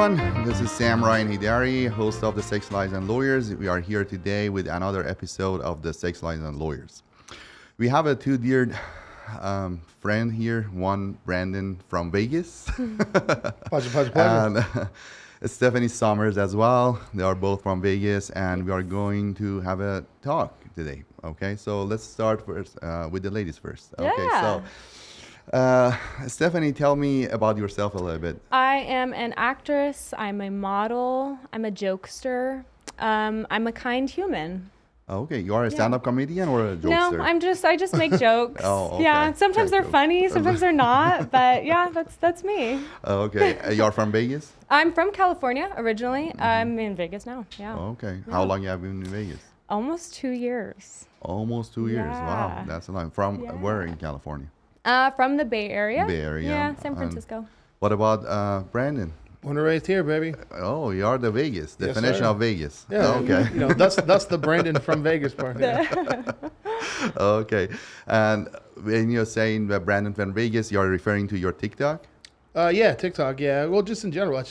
everyone. This is Sam Heidari, host of the Sex Lies and Lawyers. We are here today with another episode of the Sex Lies and Lawyers. We have a two dear friend here, one Brandon from Vegas. Pleasure. And Stefani Somers as well. They are both from Vegas, and we are going to have a talk today. Okay, so let's start first with the ladies first. Yeah. Okay, so Stefani, tell me about yourself a little bit. I am an actress. I'm a model. I'm a jokester. I'm a kind human. Okay, you are a stand-up comedian or a jokester? No, I just make jokes. Oh, okay. Yeah, sometimes they're funny, sometimes they're not, but yeah, that's me. Okay, you're from Vegas? I'm from California originally. I'm in Vegas now. Yeah. Okay, Yeah. how long you have been in Vegas? Almost 2 years. Almost 2 years. Wow, Yeah. that's a long. From Yeah. where in California? From the Bay Area. Bay Area. Yeah, San And Francisco. What about Brandon? Born and raised here, baby. Oh, you are the Vegas Yes, definition sir. of Vegas. Yeah. Okay. You know, that's the Brandon from Vegas part. Yeah. Okay. And when you're saying that Brandon from Vegas, you're referring to your TikTok? Yeah, TikTok. Yeah. Well, just in general,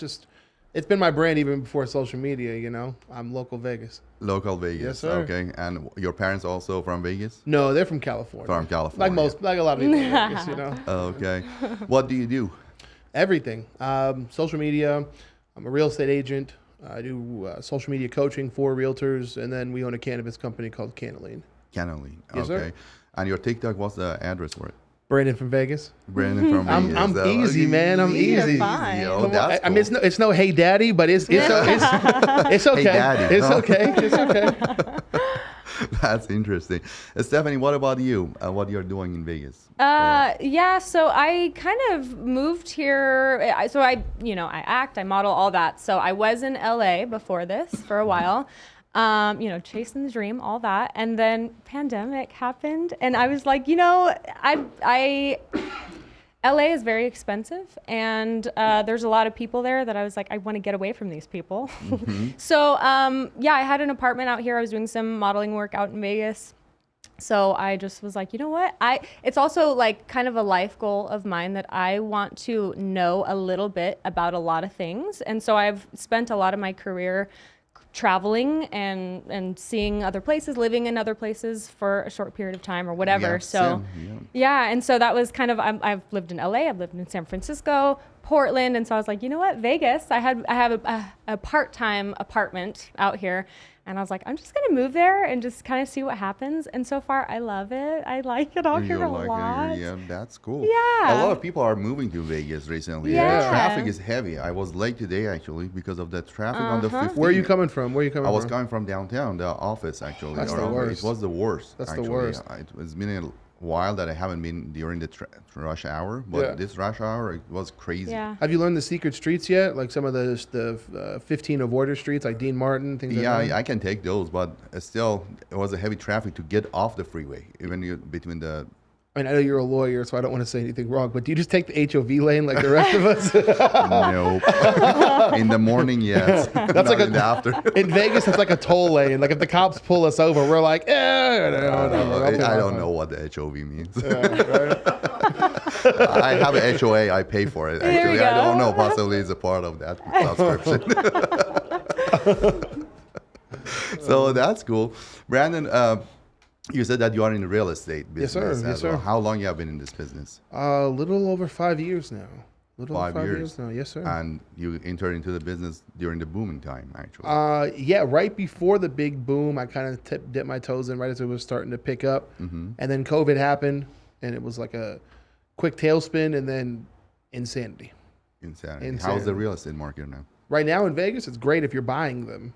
it's been my brand even before social media. You know, I'm local Vegas. Local Vegas. Yes, sir. Okay. And your parents also from Vegas? No, they're from California. From California. Like a lot of people in Vegas. You know, Okay. What do you do? everything. Social media. I'm a real estate agent. I do social media coaching for realtors, and then we own a cannabis company called Cannaline. Cannaline. Yes, sir. Okay. And your TikTok, what's the address for it? Brandon from Vegas. Brandon from Vegas. I'm easy, man. I'm easy. fine. Oh, Come on. that's I mean, it's no hey daddy, but it's okay. daddy, It's huh? okay. It's okay. That's interesting. Stephanie, what about you? What you're doing in Vegas? Yeah, so I kind of moved here. So I act, I model, all that. So I was in LA before this for a while, chasing the dream, all that. And then pandemic happened, and I was like, LA is very expensive, and there's a lot of people there that I was like, I want to get away from these people. Mm-hmm. So I had an apartment out here. I was doing some modeling work out in Vegas. So I just was like, you know what? It's also like kind of a life goal of mine that I want to know a little bit about a lot of things. And so I've spent a lot of my career traveling and seeing other places, living in other places for a short period of time or whatever. Yeah, So same, yeah, and so that was kind of, I've lived in LA, I've lived in San Francisco, Portland, and so I was like, you know what, Vegas, I have a part-time apartment out here, and I was like, I'm just gonna move there and just kind of see what happens. And so far, I love it. I like it out here a lot. Yeah, that's cool. Yeah. A lot of people are moving to Vegas recently. Yeah. The traffic is heavy. I was late today actually because of the traffic on the 15th. Where are you coming from? I was coming from downtown, the office actually. That's the worst. It was the worst. That's the actually. worst. It's been a while that I haven't been during the rush hour, but Yeah. this rush hour, it was crazy. Yeah. Have you learned the secret streets yet? Like some of the 15 avoider streets, like Dean Martin, things Yeah, like that? I can take those, but still, it was a heavy traffic to get off the freeway, even between the. I mean, I know you're a lawyer, so I don't want to say anything wrong, but do you just take the HOV lane like the rest of us? Nope. In the morning, yes. That's like in the after. In Vegas, it's like a toll lane. Like if the cops pull us over, we're like, I don't know what the HOV means. I have an HOA. I pay for it. There Actually, you I don't go. know. Possibly it's a part of that subscription. So that's cool, Brandon. You said that you are in the real estate business. Yes, sir. Yes, as well. sir. How long you have been in this business? A little over 5 years now. Five years now. Yes, sir. And you entered into the business during the booming time, actually. Yeah, right before the big boom, I kind of dipped my toes in right as it was starting to pick up. Mm-hmm. And then COVID happened, and it was like a quick tailspin and then insanity. Insanity. How's the real estate market now? Right now in Vegas, it's great if you're buying them.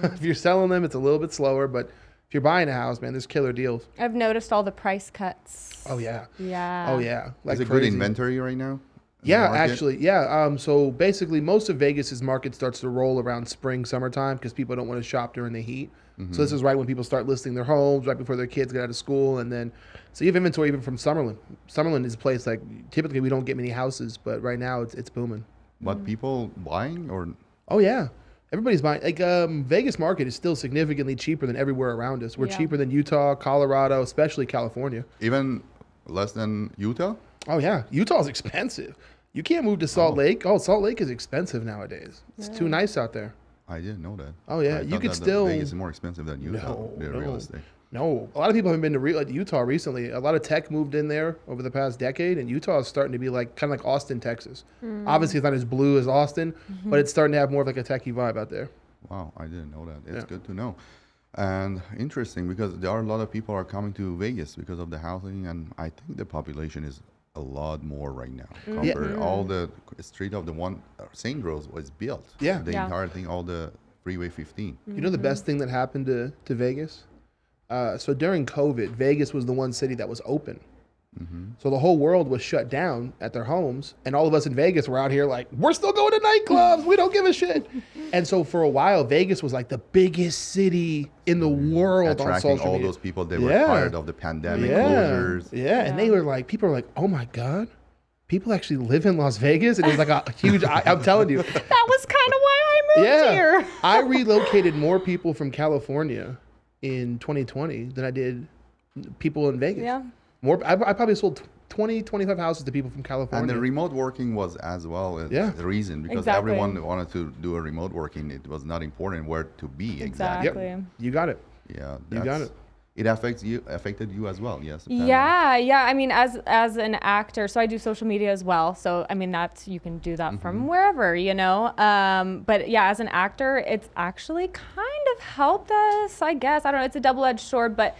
If you're selling them, it's a little bit slower, but if you're buying a house, man, there's killer deals. I've noticed all the price cuts. Oh, yeah. Yeah. Oh, yeah. Is it crazy. good inventory right now? in the Yeah, market? actually, yeah. So basically, most of Vegas's market starts to roll around spring, summertime because people don't want to shop during the heat. Mm-hmm. So this is right when people start listing their homes, right before their kids get out of school, and then so you have inventory even from Summerlin. Summerlin is a place like typically we don't get many houses, but right now it's booming. But people buying or Oh yeah, everybody's buying. Like Vegas market is still significantly cheaper than everywhere around us. We're Yeah. cheaper than Utah, Colorado, especially California. even less than Utah? Oh yeah, Utah's expensive. You can't move to Salt Lake. Oh, Salt Lake is expensive nowadays. It's too nice out there. I didn't know that. Oh, yeah. I You thought could that still- Vegas is more expensive than Utah. No, the no. real estate. No, a lot of people haven't been to Utah recently. A lot of tech moved in there over the past decade, and Utah is starting to be like kind of like Austin, Texas. Obviously, it's not as blue as Austin, but it's starting to have more of like a techie vibe out there. Wow, I didn't know that. It's Yeah. good to know. And interesting because there are a lot of people are coming to Vegas because of the housing, and I think the population is a lot more right now. Compared all the street of the one St. Rose was built. Yeah. The Yeah. entire thing, all the Freeway 15. You know the best thing that happened to Vegas? So during COVID, Vegas was the one city that was open. So the whole world was shut down at their homes, and all of us in Vegas were out here like, we're still going to nightclubs. We don't give a shit. And so for a while, Vegas was like the biggest city in the world on Attracting social all media. those people, they were Yeah. tired of the pandemic Yeah. closures. Yeah, and they were like, people are like, oh my God, people actually live in Las Vegas? And it was like a huge, I'm telling you. That was kind of why I moved here. I relocated more people from California in 2020 than I did people in Vegas. Yeah. More, I probably sold 20, 25 houses to people from California. And the remote working was as well the reason because Exactly. everyone wanted to do a remote working. It was not important where to be exactly. Exactly. You got it. Yeah, You got that's- it. It affected you as well, yes. the pandemic. Yeah. I mean, as an actor, so I do social media as well. So I mean, that's you can do that from wherever, you know. But yeah, as an actor, it's actually kind of helped us, I guess. I don't know. It's a double-edged sword, but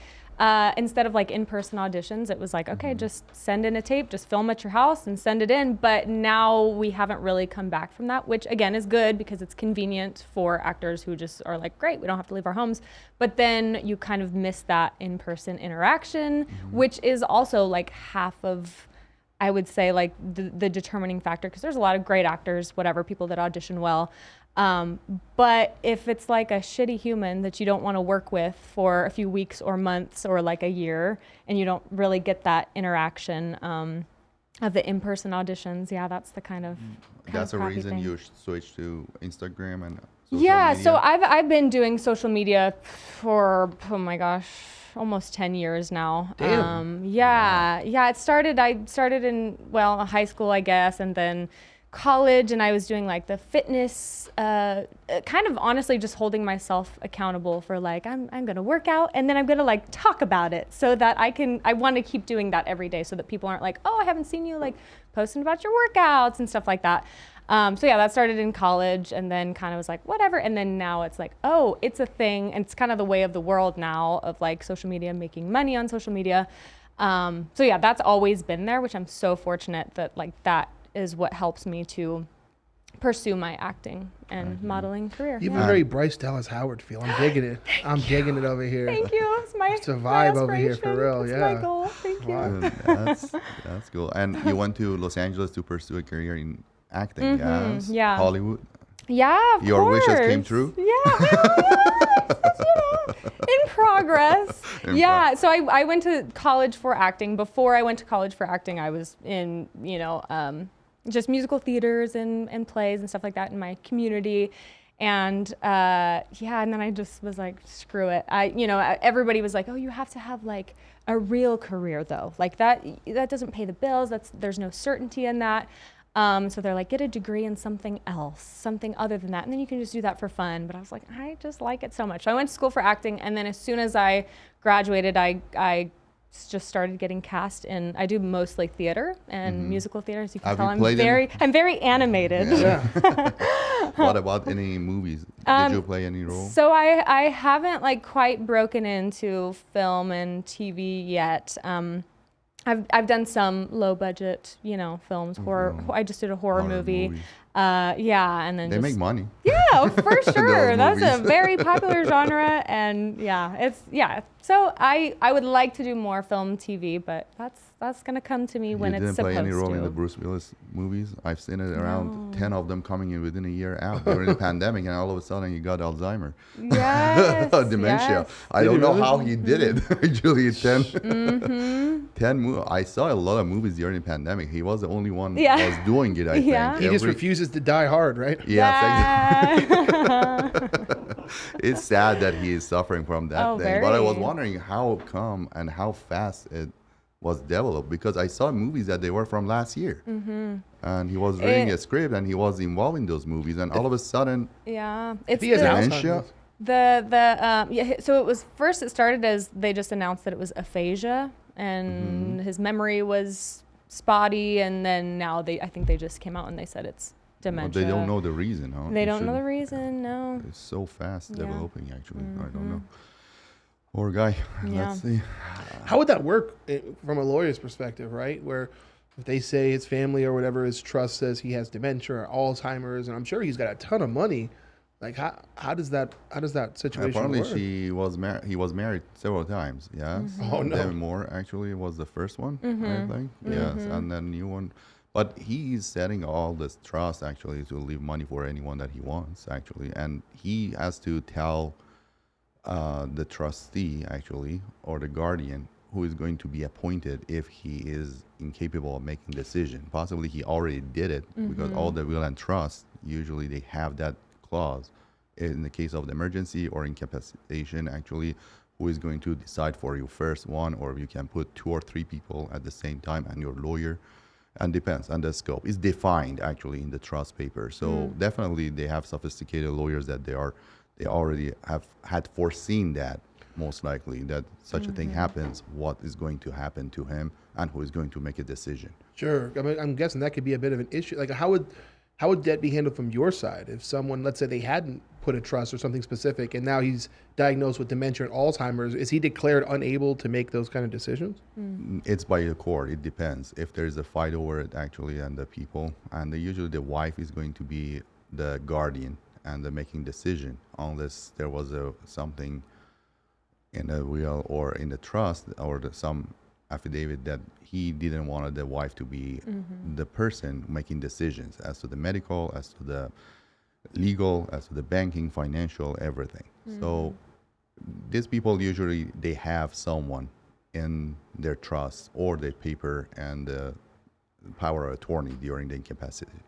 instead of like in-person auditions, it was like, okay, just send in a tape, just film at your house and send it in. But now we haven't really come back from that, which again is good because it's convenient for actors who just are like, great, we don't have to leave our homes. But then you kind of miss that in-person interaction, which is also like half of, I would say, like the determining factor, because there's a lot of great actors, whatever, people that audition well. But if it's like a shitty human that you don't want to work with for a few weeks or months or like a year, and you don't really get that interaction of the in-person auditions, yeah, that's the kind of That's a crappy reason thing. you switched to Instagram and social Yeah, media? so I've been doing social media for, oh my gosh, almost 10 years now. Damn. Yeah. I started in, well, high school, I guess, and then college, and I was doing like the fitness, kind of honestly just holding myself accountable for like, I'm going to work out, and then I'm going to like talk about it so that I want to keep doing that every day so that people aren't like, oh, I haven't seen you like posting about your workouts and stuff like that. So yeah, that started in college, and then kind of was like, whatever. And then now it's like, oh, it's a thing. And it's kind of the way of the world now of like social media, making money on social media. So yeah, that's always been there, which I'm so fortunate that like that is what helps me to pursue my acting and modeling career. You have Yeah. a very Bryce Dallas Howard feel. I'm digging it. I'm digging it over here. Thank you. It's my, It's a my vibe over here for aspiration. real, It's yeah. my goal. Thank you. Wow. That's cool. And you went to Los Angeles to pursue a career in acting, yes? yeah. Hollywood. Yeah, of Your course. wishes came true? Yeah. In progress. In So I went to college for acting. Before I went to college for acting, I was in, just musical theaters and plays and stuff like that in my community. And and then I just was like, screw it. Everybody was like, oh, you have to have like a real career though. Like that doesn't pay the bills. There's no certainty in that. So they're like, get a degree in something else, something other than that. And then you can just do that for fun. But I was like, I just like it so much. So I went to school for acting. And then as soon as I graduated, I just started getting cast in, I do mostly theater and musical theater. As you can Have tell, you played in- I'm very animated. Yeah. What about any movies? Did you play any role? So I haven't like quite broken into film and TV yet. I've done some low budget, films. Horror. I just did a horror movie. movies. And then They make money. Yeah, for sure. That's a movies. very popular genre, and So I would like to do more film, TV, but that's gonna come to me when You it's didn't supposed play any role to. in the Bruce Willis movies. I've seen it around 10 of them coming in within a year out during the pandemic, and all of a sudden you got Alzheimer. Yes, Dementia. yes. I don't he know really? how he did it. Actually, 10 movies. I saw a lot of movies during the pandemic. He was the only one Yeah. that was doing it, I think. Yeah. He just refuses to die hard, right? Yes, Yeah. it's sad that he is suffering from that Oh, thing. But I was very. wondering how come and how fast it was developed, because I saw movies that they were from last year, and he was reading a script and he was involved in those movies, and all of a sudden, Yeah, If it's he has dementia. Alzheimer's. so it started as they just announced that it was aphasia and his memory was spotty, and then now I think they just came out and they said it's But dementia. they don't know the reason, huh? They It don't know the shouldn't- reason. No. It's so fast Yeah. developing, actually. I don't know. Poor guy. Yeah. Let's see. How would that work from a lawyer's perspective, right? Where if they say his family or whatever, his trust says he has dementia or Alzheimer's, and I'm sure he's got a ton of money. Like how does that situation Apparently, work? he was married several times. Yes. Oh, no. Then more actually was the first one, I think. Yes, and then new one. But he is setting all this trust actually to leave money for anyone that he wants actually, and he has to tell the trustee actually, or the guardian, who is going to be appointed if he is incapable of making decision. Possibly he already did it, because all the will and trust usually they have that clause in the case of the emergency or incapacitation actually, who is going to decide for you first one, or you can put 2 or 3 people at the same time and your lawyer, and depends on the scope. It's defined actually in the trust paper. So definitely they have sophisticated lawyers that they already have had foreseen that, most likely, that such a thing happens, what is going to happen to him and who is going to make a decision. Sure. I mean, I'm guessing that could be a bit of an issue. Like how would that be handled from your side if someone, let's say they hadn't put a trust or something specific, and now he's diagnosed with dementia and Alzheimer's? Is he declared unable to make those kind of decisions? It's by the court. It depends if there's a fight over it actually, and the people, and usually the wife is going to be the guardian and the making decision, unless there was something in a will or in the trust or some affidavit that he didn't want the wife to be the person making decisions as to the medical, as to the legal, as to the banking, financial, everything. So these people usually they have someone in their trust or their paper and the power of attorney during the incapacity.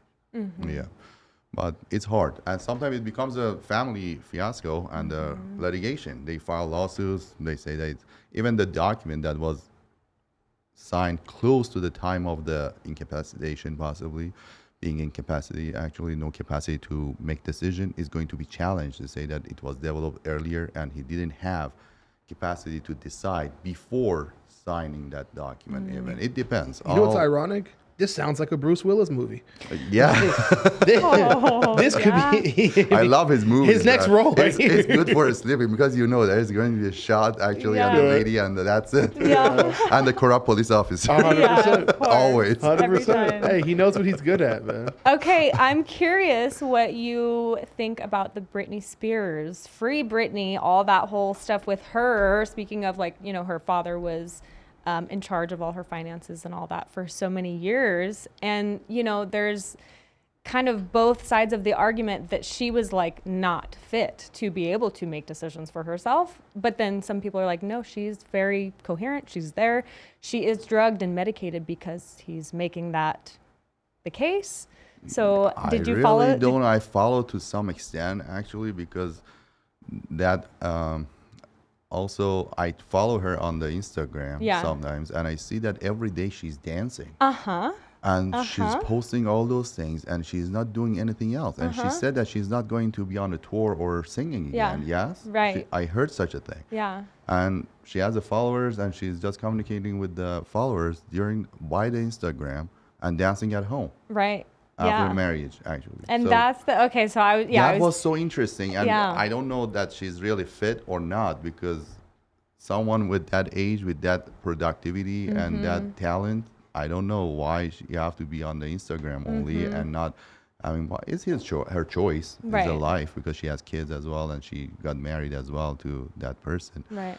Yeah. But it's hard, and sometimes it becomes a family fiasco and litigation. They file lawsuits. They say that even the document that was signed close to the time of the incapacitation, possibly being incapacity, actually no capacity to make decision, is going to be challenged to say that it was developed earlier and he didn't have capacity to decide before signing that document. Even it depends. You know what's ironic? This sounds like a Bruce Willis movie. Yeah. This could be. I love his movies. His next role. It's good for sleeping, because you know there's going to be a shot actually on the Yeah. lady, and that's it. Yeah. And the corrupt police officer. 100%. Yeah, of course. Always. 100%. time. Hey, he knows what he's good at, man. Okay, I'm curious what you think about the Brittney Spears, Free Britney, all that whole stuff with her. Speaking of, like, her father was in charge of all her finances and all that for so many years. And, there's kind of both sides of the argument that she was like not fit to be able to make decisions for herself. But then some people are like, no, she's very coherent. She's there. She is drugged and medicated because he's making that the case. So did you follow? I follow to some extent actually, because that also I follow her on the Instagram sometimes, and I see that every day she's dancing. And she's posting all those things, and she's not doing anything else. And she said that she's not going to be on a tour or singing again. Yes? Right. I heard such a thing. Yeah. And she has the followers, and she's just communicating with the followers by the Instagram and dancing at home. Right. After marriage, actually. And so that's so I that was so interesting. And Yeah. I don't know that she's really fit or not, because someone with that age, with that productivity and that talent, I don't know why you have to be on the Instagram only and not. I mean, it's her choice. Right. It's a life, because she has kids as well, and she got married as well to that person. Right.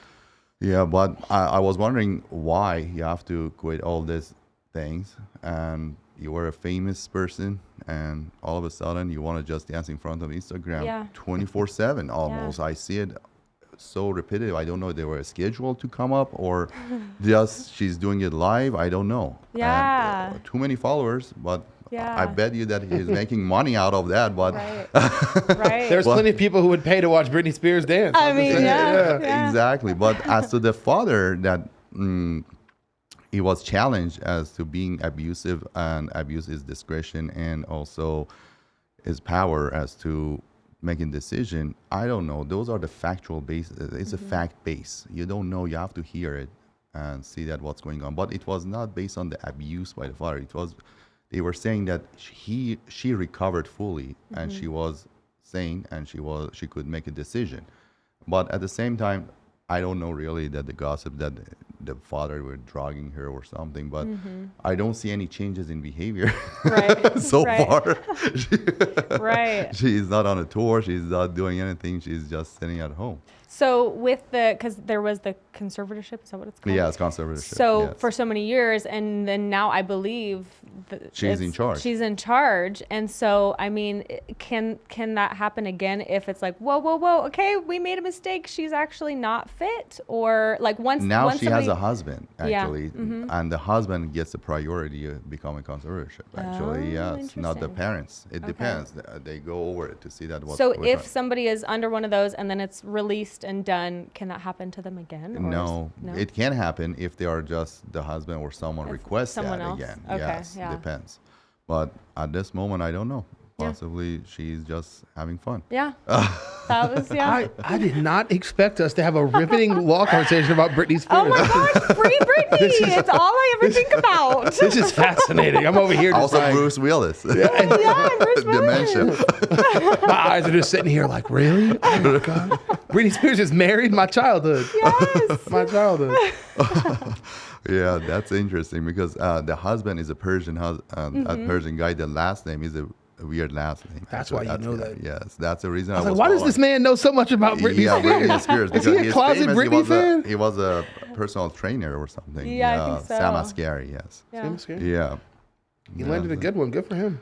Yeah, but I was wondering why you have to quit all these things, and you were a famous person, and all of a sudden you want to just dance in front of Instagram 24/7 almost. I see it so repetitive. I don't know if they were scheduled to come up or just she's doing it live. I don't know. Yeah. And, too many followers, but Yeah. I bet you that he's making money out of that. But Right. Right. There's plenty of people who would pay to watch Britney Spears dance. I mean, yeah. exactly. But as to the father, that he was challenged as to being abusive and abuse his discretion and also his power as to making decision. I don't know. Those are the factual base. It's a fact base. You don't know. You have to hear it and see that what's going on. But it was not based on the abuse by the father. It was, they were saying that she recovered fully and she was sane and she could make a decision. But at the same time, I don't know really that the gossip that the father were drugging her or something, but I don't see any changes in behavior so far. Right. She is not on a tour. She's not doing anything. She's just sitting at home. So because there was the conservatorship, is that what it's called? Yeah, it's conservatorship. So yes. for so many years, and then now I believe she's in charge. She's in charge, and so I mean, can that happen again if it's like, whoa, okay, we made a mistake. She's actually not fit, or like once she has a husband actually, and the husband gets the priority of becoming conservatorship. Actually, yes, not the parents. It depends. They go over it to see that. So if somebody is under one of those and then it's released and done, can that happen to them again? No, it can happen if they are just the husband or someone requests that else? again. Okay, yes, it depends. But at this moment, I don't know. Possibly she's just having fun. Yeah, that was I did not expect us to have a riveting law conversation about Brittney Spears. Oh my gosh, free Brittney! It's all I ever think about. This is fascinating. I'm over here just Also, Bruce Willis. Bruce Willis. Dementia. My eyes are just sitting here like, really? Oh my God. Brittney Spears is married? My childhood. Yes. My childhood. Yeah, that's interesting because the husband is a Persian Persian guy. The last name is a weird last name. That's why you know that. Yes, that's the reason. I was like, why does this man know so much about Brittney Spears? Brittney Spears. Is he a closet Brittney fan? He was a personal trainer or something. Yeah, I think so. Sam Heidari, yes. Yeah. He landed a good one. Good for him.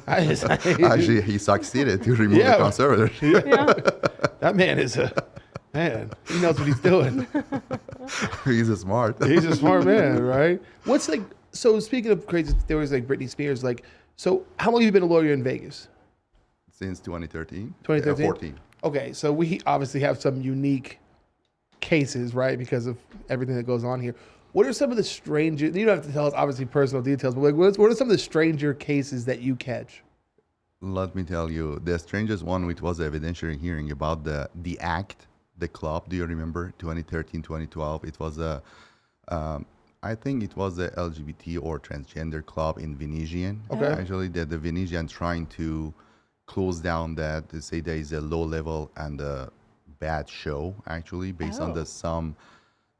Actually, he succeeded to remove the conservatorship. That man is man. He knows what he's doing. He's a smart man, right? What's like? So speaking of crazy stories like Brittney Spears, like, so how long have you been a lawyer in Vegas? Since 2013. 2013. 14. Okay, so we obviously have some unique cases, right? Because of everything that goes on here. What are some of the stranger? You don't have to tell us obviously personal details, but like, what are some of the stranger cases that you catch? Let me tell you, the strangest one, which was an evidentiary hearing about the act, the club. Do you remember 2013, 2012? It was I think it was a LGBT or transgender club in Venetian. Okay. Actually, the Venetian trying to close down that. They say there is a low level and a bad show, actually, based on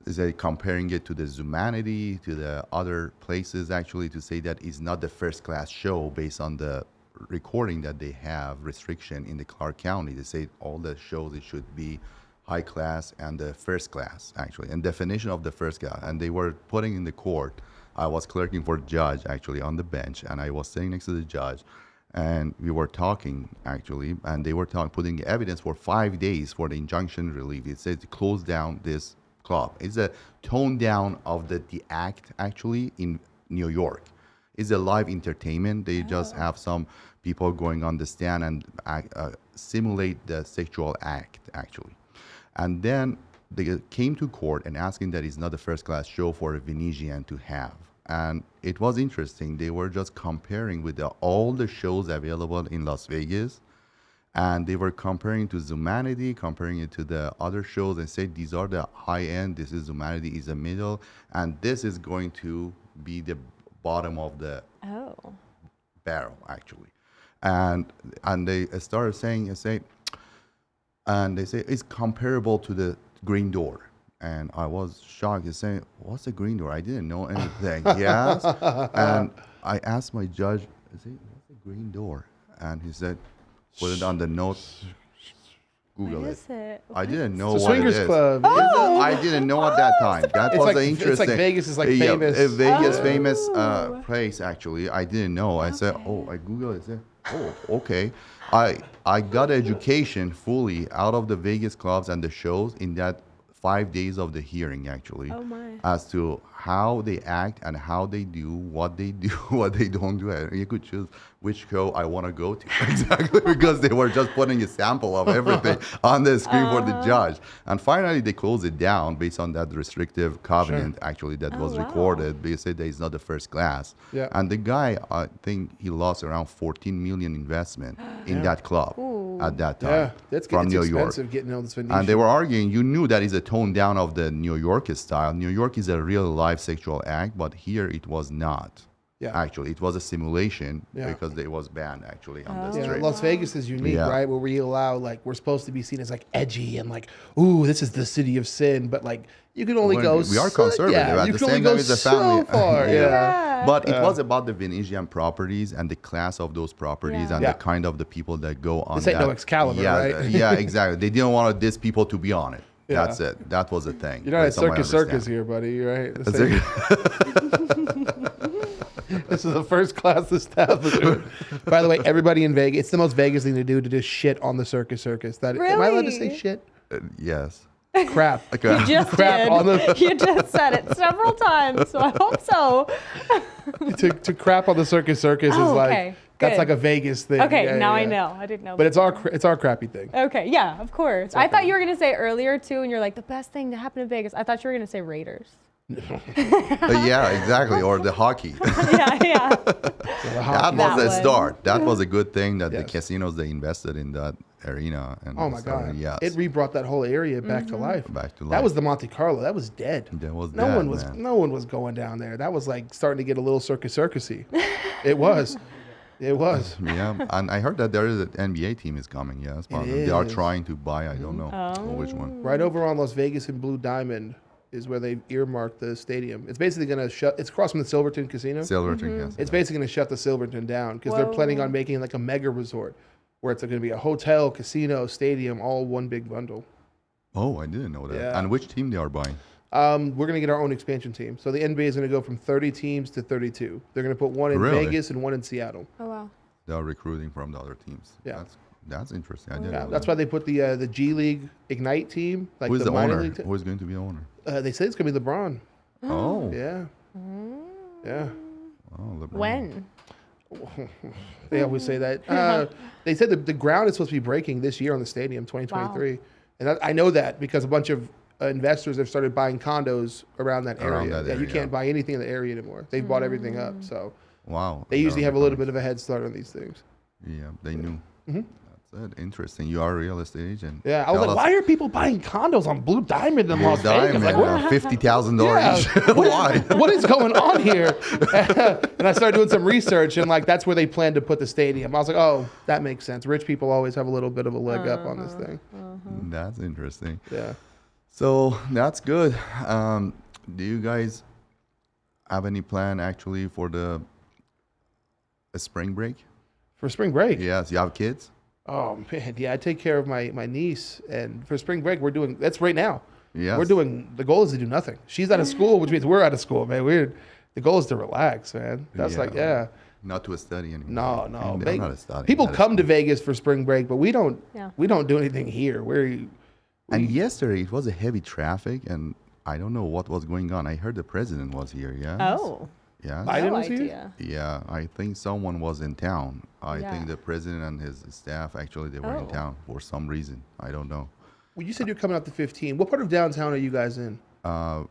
they comparing it to the Zumanity, to the other places, actually, to say that it's not the first class show based on the recording that they have restriction in the Clark County. They say all the shows, it should be high class and the first class, actually, and definition of the first class. And they were putting in the court. I was clerking for judge, actually, on the bench, and I was sitting next to the judge, and we were talking, actually, and they were putting evidence for 5 days for the injunction relief. It says to close down this club. It's a tone down of the act, actually, in New York. It's a live entertainment. They just have some people going on the stand and simulate the sexual act, actually. And then they came to court and asking that it's not a first-class show for a Venetian to have. And it was interesting. They were just comparing with all the shows available in Las Vegas. And they were comparing to Zumanity, comparing it to the other shows, and said these are the high-end, this is Zumanity, is the middle, and this is going to be the bottom of the barrel, actually. And they started saying, and they say it's comparable to the Green Door. And I was shocked. They say, what's the Green Door? I didn't know anything. Yes. And I asked my judge, I said, what's the Green Door? And he said, put it on the notes. Google it. I didn't know what swingers it is. Club. I didn't know at that time. That was interesting. It's like Vegas is like famous. A Vegas famous place, actually. I didn't know. I said, I Googled it. I said, okay. I got education fully out of the Vegas clubs and the shows in that 5 days of the hearing actually, Oh my. as to how they act and how they do, what they don't do. And you could choose which show I want to go to exactly because they were just putting a sample of everything on the screen for the judge. And finally, they closed it down based on that restrictive covenant actually that was wow. recorded. They said that it's not the first class. Yeah. And the guy, I think he lost around 14 million investment in that club at that time Yeah, that's from it's New York. expensive getting all this Venetian. And they were arguing, you knew that is a tone down of the New York style. New York is a real live sexual act, but here it was not. Yeah. Actually, it was a simulation Yeah. because it was banned actually on the Yeah, street. Las Vegas is unique, Yeah. right? Where we allow, like, we're supposed to be seen as like edgy and like, ooh, this is the city of sin, but like, you can only go. We are conservative. Yeah, At you the can only same go time, it's a family. so far. Yeah. Yeah. But it was about the Venetian properties and the class of those properties Yeah. and Yeah. the kind of the people that go on This ain't that. no Excalibur, yeah, right? yeah, exactly. They didn't want these people to be on it. Yeah. That's it. That was the thing. You're not at From what I Circus understand. here, buddy. Right? That's it. This is a first class establishment. By the way, everybody in Vegas, it's the most Vegas thing to do to just shit on the Circus. That am I allowed to say Really? shit? Yes. Crap. Okay. You just Crap did. on the- You just said it several times, so I hope so. to crap on the Circus is Oh, like okay. that's Good. like a Vegas thing. Okay, Yeah, now I yeah. know. I didn't know. But before. it's our crappy thing. Okay, yeah, of course. I thought you were gonna say earlier too, and you're like the best thing to happen in Vegas. I thought you were gonna say Raiders. Yeah, exactly. Or the hockey. Yeah. That was That a one. start. That was a good thing that the Yes. casinos they invested in that arena. And Oh my so, God! Yes. It rebrought that whole area back to life. Back to That life. was the Monte Carlo. That was dead. That was No dead, one was man. no one was going down there. That was like starting to get a little circusy. It was. It was. Yeah, and I heard that there is an NBA team is coming. Yes, but It they are is. trying to buy. I don't know which one. Right over on Las Vegas and Blue Diamond is where they earmarked the stadium. It's basically going to shut. It's across from the Silverton Casino. Silverton, yes. It's basically going to shut the Silverton down because they're planning on making like a mega resort where it's going to be a hotel, casino, stadium, all one big bundle. Oh, I didn't know that. Yeah. And which team they are buying? We're going to get our own expansion team. So the NBA is going to go from 30 teams to 32. They're going to put one in Really? Vegas and one in Seattle. Oh wow. They are recruiting from the other teams. Yeah. That's interesting. I didn't Yeah, know that's that. why they put the G League Ignite team, like Who is the minor owner? league. Who is going to be the owner? They say it's going to be LeBron. Oh. Yeah. Yeah. Oh, LeBron. When? They always say that. They said the ground is supposed to be breaking this year on the stadium, 2023. And I know that because a bunch of investors have started buying condos around that area. Around that You area. can't buy anything in the area anymore. They've bought everything up. So Wow. they usually have a little bit of a head start on these things. Yeah, they knew. That's it. Interesting. You are a real estate agent. Yeah, I was Tell like, us- why are people buying condos on Blue Diamond in Blue Las Vegas? Diamond, Like, what, $50,000 each. Why? what is going on here? And I started doing some research, and like that's where they plan to put the stadium. I was like, oh, that makes sense. Rich people always have a little bit of a leg up on this thing. That's interesting. Yeah. So that's good. Do you guys have any plan actually for the spring break? For spring break. Yes, you have kids? Oh man, yeah. I take care of my niece, and for spring break we're doing that's right now. Yes. We're doing the goal is to do nothing. She's out of school, which means we're out of school, man. The goal is to relax, man. That's like Not to study anymore. No. I'm Ve- not a study. People That is come to cool. Vegas for spring break, but we don't. Yeah. We don't do anything here. And yesterday it was a heavy traffic, and I don't know what was going on. I heard the president was here. Yeah. Oh. Yeah. Biden No was here? idea. Yeah, I think someone was in town. I Yeah. think the president and his staff actually they were in Oh. town for some reason. I don't know. Well, you said you're coming out to 15. What part of downtown are you guys in?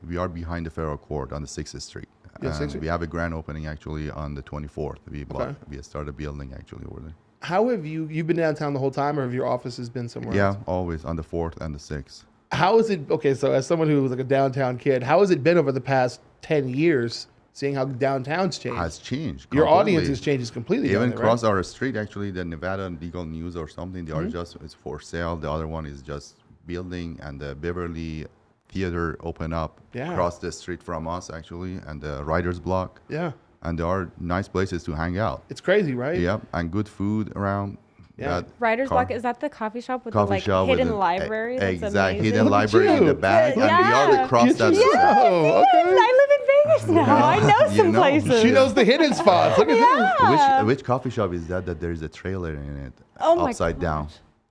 We are behind the Federal Court on the 6th Street. Yeah, And 6th Street? we have a grand opening actually on the 24th. Okay. We started building actually over there. How have you've been downtown the whole time, or have your offices been somewhere Yeah, else? always on the 4th and the 6th. How is it? Okay, so as someone who was like a downtown kid, how has it been over the past 10 years, seeing how downtown's changed? Has changed. Your completely. audience has changed completely. down Even there, across right? our street, actually, the Nevada Legal News or something, they are Mm-hmm. just it's for sale. The other one is just building, and the Beverly Theater open up Yeah. across the street from us, actually, and the Writers Block. Yeah, And there are nice places to hang out. it's crazy, right? Yep, and good food around. Yeah. that Writer's car- Block, is that the coffee shop with coffee the like shop with hidden the- library? That's exact amazing. hidden Look at library in the you. back, and we Yeah. are across that. Oh, okay. I live in Vegas now. I know You some know. places. She knows the hidden spots. Look at this. Yeah. Which coffee shop is that there is a trailer in it Oh my upside down?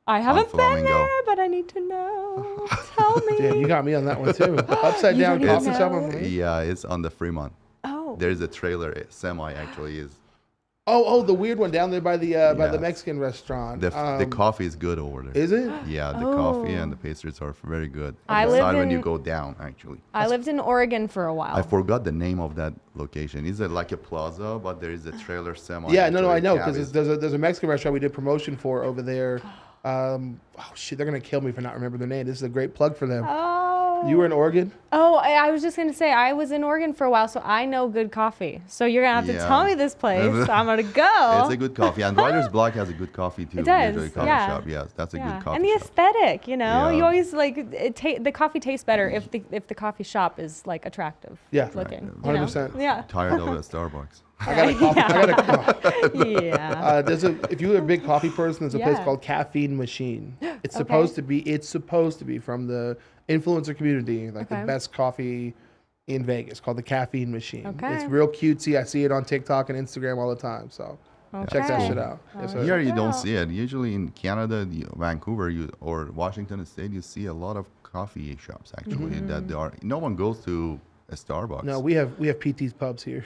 I haven't been Flamingo. there, but I need to know. Tell me. Damn, you got me on that one too. Upside You down don't coffee even shop. know. Yeah, it's on the Fremont. Oh. There's a trailer. Semi actually is. Oh, the weird one down there by the Yes. Mexican restaurant. The coffee is good over there. Is it? Yeah, the Oh. coffee and the pastries are very good. I On the lived side when you in- go down, actually. I lived in Oregon for a while. I forgot the name of that location. Is it like a plaza, but there is a trailer semi? Yeah, no, I actually, know cab because is- there's a Mexican restaurant we did promotion for over there. Oh shit, they're gonna kill me for not remembering their name. This is a great plug for them. Oh. You were in Oregon? Oh, I was just going to say, I was in Oregon for a while, so I know good coffee. So you're going to have to Yeah. tell me this place. I'm going to go. It's a good coffee, and Riders Block has a good coffee too. It does, Usually coffee yeah. shop. Yes, that's a good coffee And the shop. aesthetic, you know, Yeah. you always like the coffee tastes better if the coffee shop is like attractive Yeah. looking. Right. you know? 100%. Yeah. Tired of a Starbucks. I got a coffee. Yeah. If you're a big coffee person, there's a place Yeah. called Caffeine Machine. It's Okay. supposed to be from the influencer community, like the Okay. best coffee in Vegas, called the Caffeine Machine. Okay. It's real cutesy. I see it on TikTok and Instagram all the time. So check that Okay. shit out. Yes, sir. Here you Yeah. don't see it. Usually in Canada, Vancouver, or Washington State, you see a lot of coffee shops actually that there are. No one goes to a Starbucks. No, we have PT's pubs here.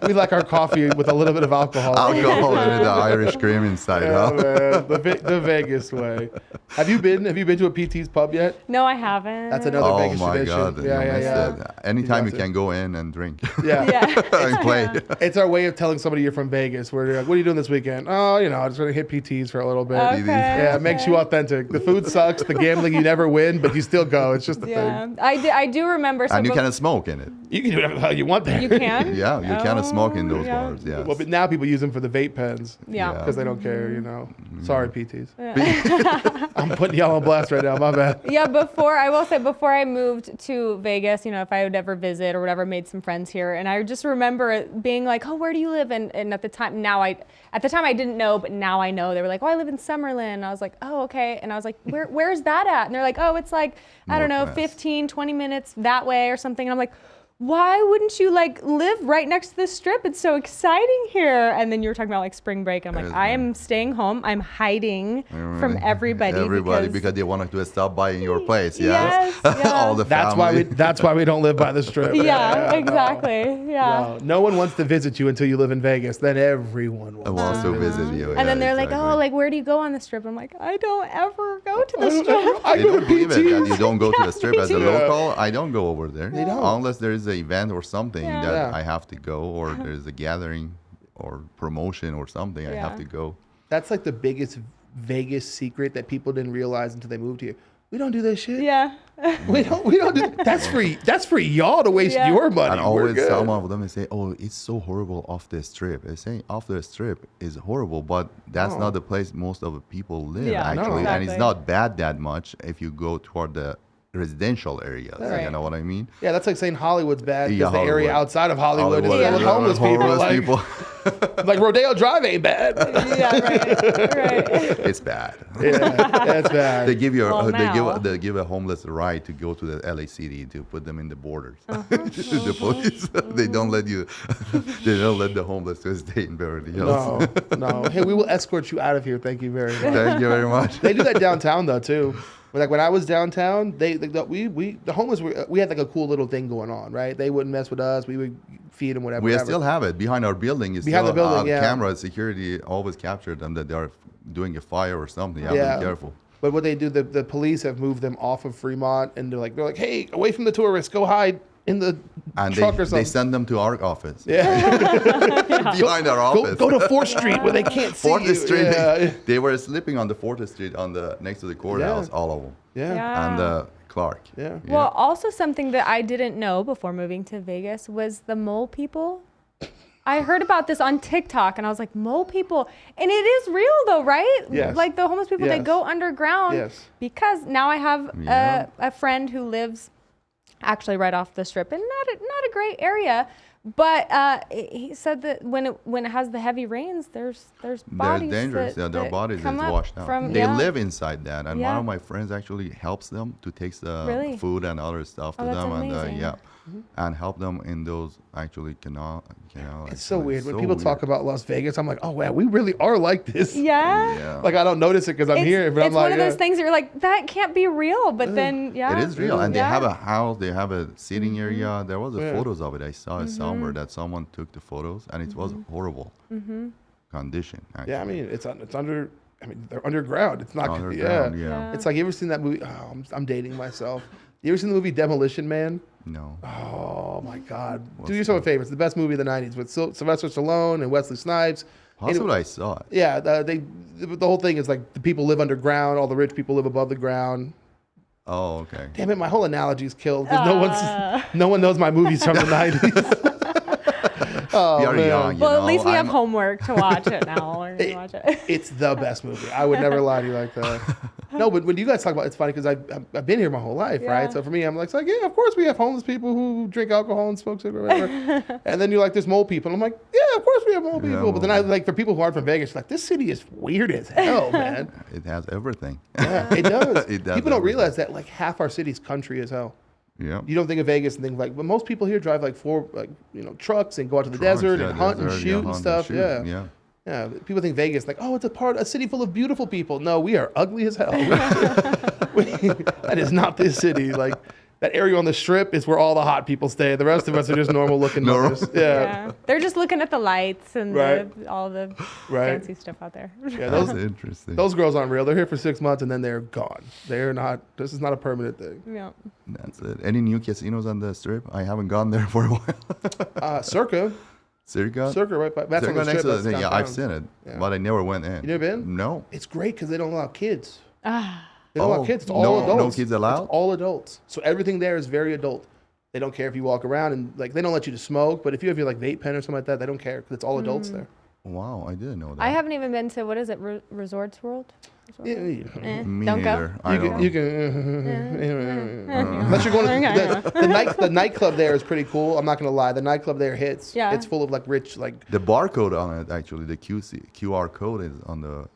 We like our coffee with a little bit of alcohol. Alcohol and the Irish cream inside, Yeah, huh? man, the Vegas way. Have you been to a PT's pub yet? No, I haven't. That's another Oh Vegas my tradition. God! Yeah, you yeah, missed yeah. it. Anytime got you to. can go in and drink Yeah. Yeah. and play. It's our way of telling somebody you're from Vegas. We're like, what are you doing this weekend? Oh, I'm just going to hit PTs for a little bit. Okay. Yeah, it makes you authentic. The food sucks, the gambling, you never win, but you still go. It's just the Yeah. thing. I do remember. So And you bef- can smoke in it. You can do whatever the hell you want there. You can? Yeah, you can smoke in Oh, those yeah. bars. Yeah. Well, but now people use them for the vape pens. Yeah. Because they don't care, Mm-hmm. Sorry, PTs. I'm putting y'all on blast right now. My bad. Yeah, before I moved to Vegas, if I would ever visit or whatever, made some friends here, and I just remember it being like, "Oh, where do you live?" And at the time, at the time I didn't know, but now I know. They were like, "Oh, I live in Summerlin." And I was like, "Oh, okay." And I was like, "Where's that at?" And they're like, "Oh, it's like I don't know, Northwest. 15, 20 minutes that way or something." And I'm like, why wouldn't you live right next to the strip? It's so exciting here. And then you were talking about like spring break. And I'm like, Yes, I am staying home. I'm hiding from everybody. because they want to stop by in your place. Yes, yeah. All the family. That's why we don't live by the strip. Yeah, exactly. Yeah. No one wants to visit you until you live in Vegas. Then everyone wants wants to visit you. And then they're exactly. like, oh, like, where do you go on the strip? I'm like, I don't ever go to the strip. I They go to don't believe it that you don't go to Yeah, the strip me as a too. local. I don't go over there. They don't. Unless there is an event or something Yeah. that Yeah. I have to go, or there's a gathering or promotion or something I have Yeah. to go. That's like the biggest Vegas secret that people didn't realize until they moved here. We don't do this shit. Yeah. We don't do that's for y'all to waste Yeah. your money. And We're always good. some of them say, "Oh, it's so horrible off the strip." They say off the strip is horrible, but that's No. not the place most of the people live Yeah, actually, no. and it's exactly. not bad that much if you go toward the residential areas. Right. You know what I mean? Yeah, that's like saying Hollywood's bad because Yeah, the area Hollywood. outside of Hollywood, is yeah. full of homeless people. Like, people. like Rodeo Drive ain't bad. Yeah, right. It's bad. Yeah, that's bad. They give you Well, now. they give a homeless a right to go to the LA City to put them in the borders. Uh-huh. The police they don't let you they don't let the homeless to stay in Beverly Hills. No. Hey, we will escort you out of here. Thank you very much. Thank you very much. They do that downtown though too. Like when I was downtown, the homeless we had like a cool little thing going on, right? They wouldn't mess with us. We would feed them whatever. We whatever. still have it behind our building. Is Behind still, the building, yeah. Camera security always captured them that they are doing a fire or something. You have to be careful. But what they do, the police have moved them off of Fremont, and they're like, hey, away from the tourists, go hide in the And truck or they something. send them to our office. Yeah. Behind our office. Go to 4th Street where they can't see 4th you. Street. Yeah. They were sleeping on the 4th Street next to the courthouse, all of them. Yeah. Yeah. And Clark. Yeah. Well, also something that I didn't know before moving to Vegas was the mole people. I heard about this on TikTok and I was like, mole people. And it is real though, right? Yes. Like the homeless people, they Yes. go underground Yes. because now I have Yeah. a friend who lives actually right off the strip and not a great area. But he said that when it has the heavy rains, there's bodies. They're dangerous. That, Their that bodies is come up washed out. from- They yeah. live inside that, and one Yeah. of my friends actually helps them to take the Really? food and other stuff to Oh, that's them. amazing. And and help them in those actually cannot. It's so weird when people talk about Las Vegas. I'm like, oh wow, we really are like this. Yeah. Like I don't notice it because I'm here, but I'm it's like, one of those things that you're like, that can't be real, but then It is real, and they Yeah. have a house, they have a seating area. There was photos of it. I saw it somewhere that someone took the photos, and it was horrible condition. Actually. yeah, I mean, it's under. I mean, they're underground. It's not. Underground, Yeah. yeah. It's like, you ever seen that movie? Oh, I'm dating myself. You ever seen the movie Demolition Man? No. Oh my God! Do yourself a favor. It's the best movie of the '90s with Sylvester Stallone and Wesley Snipes. Possibly I saw it. Yeah, the whole thing is like the people live underground. All the rich people live above the ground. Oh, okay. Damn it! My whole analogy is killed because no one knows my movies from the '90s. Oh, We are man. young, you Well, know. at least we have I'm- homework to watch it now. We're gonna watch it. It's the best movie. I would never lie to you like that. No, but when you guys talk about it's funny because I've been here my whole life, Yeah. right? So for me, I'm like, yeah, of course we have homeless people who drink alcohol and smoke cigarettes, whatever. And then you're like, there's mole people. I'm like, yeah, of course we have mole people. But then I like for people who aren't from Vegas, like this city is weird as hell, man. It has everything. Yeah, it does. It does People don't everything. realize that like half our city's country as hell. Yeah. You don't think of Vegas and think like, but most people here drive like trucks and go out to the desert and hunt and shoot and stuff. Yeah. Yeah. Yeah, people think Vegas like, oh, it's a city full of beautiful people. No, we are ugly as hell. That is not this city. Like that area on the Strip is where all the hot people stay. The rest of us are just normal looking mothers. Yeah. They're just looking at the lights and all the fancy stuff out there. Yeah, That's interesting. those girls aren't real. They're here for 6 months and then they're gone. They're not. This is not a permanent thing. Yeah. That's it. Any new casinos on the Strip? I haven't gone there for a while. Circa, right? That's on the Circa Strip. next to That's the thing. Yeah, I've downtown. seen it, Yeah. but I never went in. You never been? No. It's great because they don't allow kids. Ah. They don't allow kids. It's all no adults. kids allowed? It's all adults. So everything there is very adult. They don't care if you walk around and like they don't let you to smoke. But if you have your like vape pen or something like that, they don't care because it's all adults there. Wow, I didn't know that. I haven't even been to, what is it, Resorts World? Yeah, Me Don't go. neither. I don't you know. can unless you're going to the nightclub there is pretty cool. I'm not gonna lie, the nightclub there hits. Yeah. It's full of like rich like The barcode on it, actually, the QR code is on the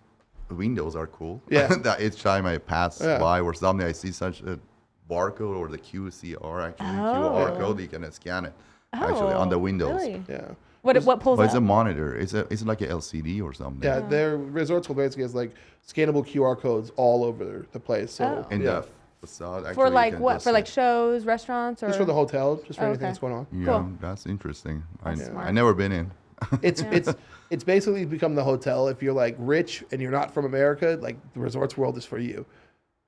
windows are cool. Yeah. That each time I pass Yeah. by or something, I see such a barcode or the QCR actually QR code, you can scan it actually on the windows. Really? yeah. What pulls But it's up? a monitor. It's like a LCD or something. Yeah, their resorts will basically has like scannable QR codes all over the place. So In yeah. the facade. Actually, For you like can what? just For like see. shows, restaurants, or just for the hotel, just for Oh, anything okay. that's going on. Yeah, Cool. that's interesting. smart. I never been in. It's basically become the hotel. If you're like rich and you're not from America, like the Resorts World is for you.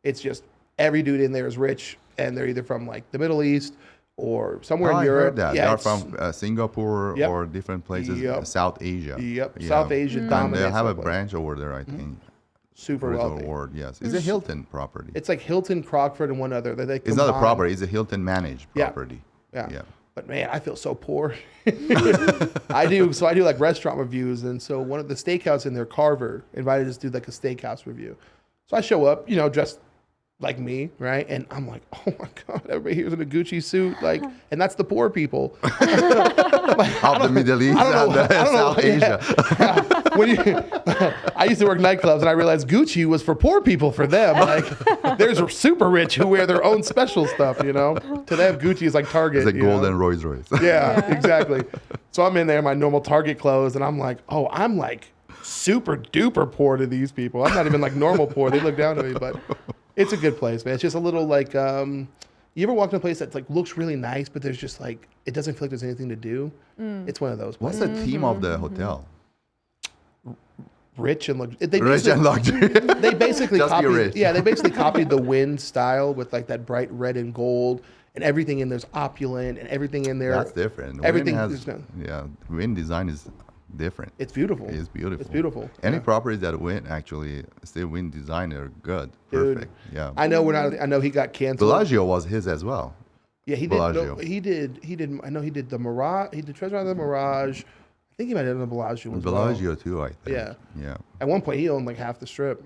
It's just every dude in there is rich, and they're either from like the Middle East or somewhere I in Europe. heard that. Yeah, They're it's- from Singapore Yep. or different places, Yep. South Asia. Yep, Yeah. South Asia And dominates. they have a that place. branch over there, I think. Super Resort wealthy. World, yes. It's a Hilton property. It's like Hilton, Crockford, and one other. They It's not a combine. property. It's a Hilton managed Yeah. property. Yeah. But man, I feel so poor. I do. So I do like restaurant reviews, and so one of the steakhouse in there, Carver, invited us to do like a steakhouse review. So I show up, dressed like me, right? And I'm like, oh my God, everybody here's in a Gucci suit, like, and that's the poor people. Of the Middle East and South Asia. I used to work nightclubs, and I realized Gucci was for poor people. For them, like, there's super rich who wear their own special stuff. To them, Gucci is like Target. It's a golden Rolls Royce. Yeah, exactly. So I'm in there in my normal Target clothes, and I'm like, oh, I'm like super duper poor to these people. I'm not even like normal poor. They look down to me, but it's a good place, man. It's just a little like, you ever walk in a place that like looks really nice, but there's just like, it doesn't feel like there's anything to do. It's one of those What's places. the theme of the hotel? Rich and Rich and luxury. They basically Just be copied, rich. yeah, they basically copied the Wynn style with like that bright red and gold, and everything in there's opulent, and everything in there. That's different. Everything Wynn is has, Wynn design is different. It's beautiful. It's beautiful. It's beautiful. Any Yeah. properties that Wynn actually still Wynn design are good. Dude, Perfect. Yeah. I know we're not. I know he got canceled. Bellagio was his as well. Yeah, he did. No, Bellagio. he did. I know he did the Mirage. He did Treasure Island, the Mirage. I think he might have done the Bellagio as well. Bellagio too, I think. Yeah. Yeah. At one point, he owned like half the strip,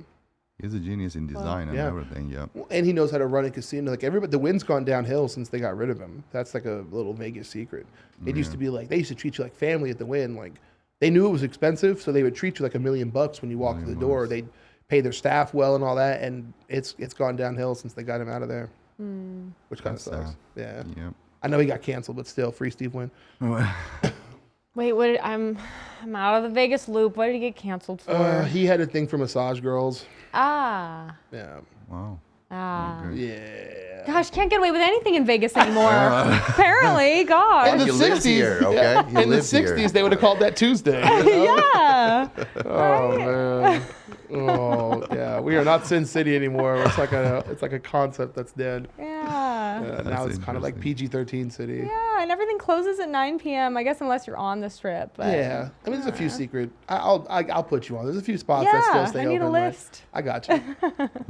He's a genius in design and Yeah. everything. Yeah. and he knows how to run a casino. Like everybody, the Wynn's gone downhill since they got rid of him. That's like a little Vegas secret. It used to be like they used to treat you like family at the Wynn. Like they knew it was expensive, so they would treat you like $1 million when you walked through the door. They'd pay their staff well and all that, and it's gone downhill since they got him out of there, which kind of That's sucks. Yeah. Yeah. I know he got canceled, but still, free Steve Wynn. Wait, what? I'm out of the Vegas loop. What did he get canceled for? He had a thing for massage girls. Ah. Yeah. Wow. Ah. Okay. Yeah. Gosh, can't get away with anything in Vegas anymore. Apparently, gosh. In the You lived 60s, here, okay? You in the lived here. 60s, they would have called that Tuesday. You know? Yeah. Oh man. Oh yeah. We are not Sin City anymore. It's like a concept that's dead. Yeah. Now it's kind of like PG-13 city. Yeah, and everything closes at 9 p.m. I guess unless you're on the strip. But Yeah, I mean, there's a few secret. I'll put you on. There's a few spots that still stay I open. need a like- list. I got you.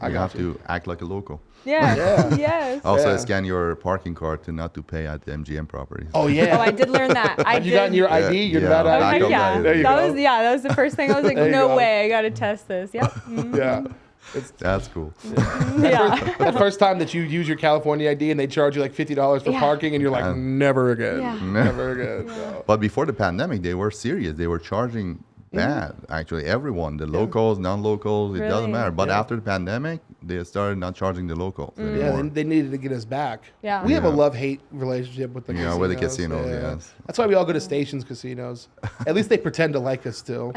You have to act like a local. Yeah. Yeah. Yes. Also, Yeah. scan your parking card to not to pay at the MGM properties. Oh yeah. Oh, I did learn that. Have you gotten your ID? Your Yeah. bad Oh, ID. heck Backup yeah. ID. There you go. That was the first thing. I was like, There you no go. way, I gotta test this. Yep. Mhm. Yeah. That's cool. Yeah. That first time that you use your California ID and they charge you like $50 for Yeah. parking, and you're like, never again. Yeah. Never again. No. But before the pandemic, they were serious. They were charging bad. Actually, everyone, the locals, non-locals, it Really? doesn't matter. But Yeah. after the pandemic, they started not charging the locals Yeah, anymore. they needed to get us back. Yeah. We have a Yeah. love-hate relationship with the casinos. Yeah, with the casinos, yes. That's why we all go to Stations casinos. At least they pretend to like us still.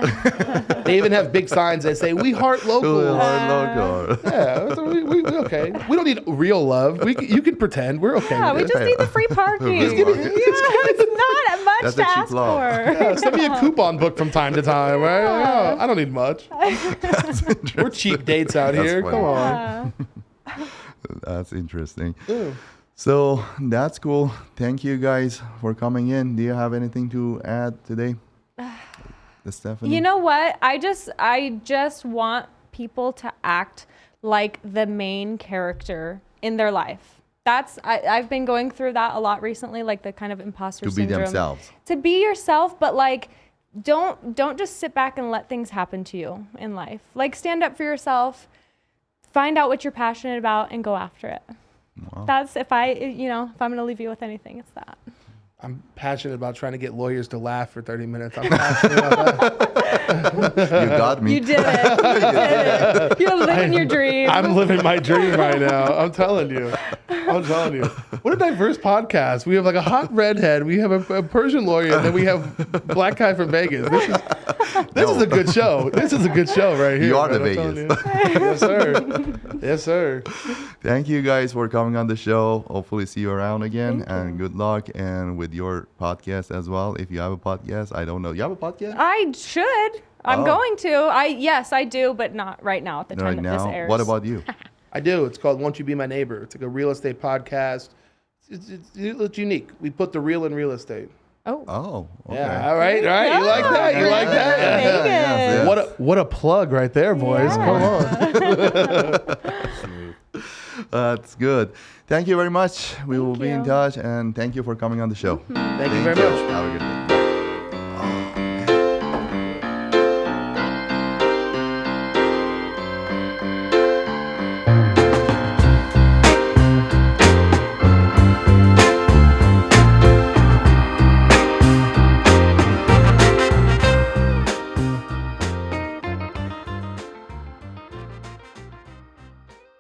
They even have big signs that say, "We heart local." Cool, hard local. Yeah, so we okay. We don't need real love. You can pretend. We're okay Yeah, with we it. just need the free parking. Just Yeah, give me- it's not much That's to a cheap ask law. for. Yeah, send me a coupon book from time to time, right? Yeah, I don't need much. We're cheap dates out That's here. funny. Come on. Yeah. That's interesting. Yeah. So that's cool. Thank you guys for coming in. Do you have anything to add today, Stephanie? You know what? I just want people to act like the main character in their life. I've been going through that a lot recently, like the kind of imposter To be syndrome. themselves. To be yourself, but like don't just sit back and let things happen to you in life. Like stand up for yourself, find out what you're passionate about and go after it. Wow. That's if I'm going to leave you with anything, it's that. I'm passionate about trying to get lawyers to laugh for 30 minutes. I'm passionate about that. You got me. You did it. You did it. You're living your dream. I'm living my dream right now. I'm telling you. What a diverse podcast. We have like a hot redhead. We have a Persian lawyer. And then we have black guy from Vegas. This is a good show. This is a good show right here. You are the man, I'm Vegas. telling you. Yes, sir. Yes, sir. Thank you guys for coming on the show. Hopefully see you around again, and good luck and with your podcast as well. If you have a podcast, I don't know. You have a podcast? I should. I'm Oh. going to. Yes, I do, but not right now at the time Right that now. this airs. What about you? I do. It's called Won't You Be My Neighbor. It's like a real estate podcast. It's unique. We put the real in real estate. Oh. Oh, okay. Yeah. All right. You like that? You like that? Yeah, yeah, yeah, yeah. What a plug right there, boys. Yeah. Come on. That's good. Thank you very much. We will be in you. touch, and thank you for coming on the show. Thank you very much. Have a good day.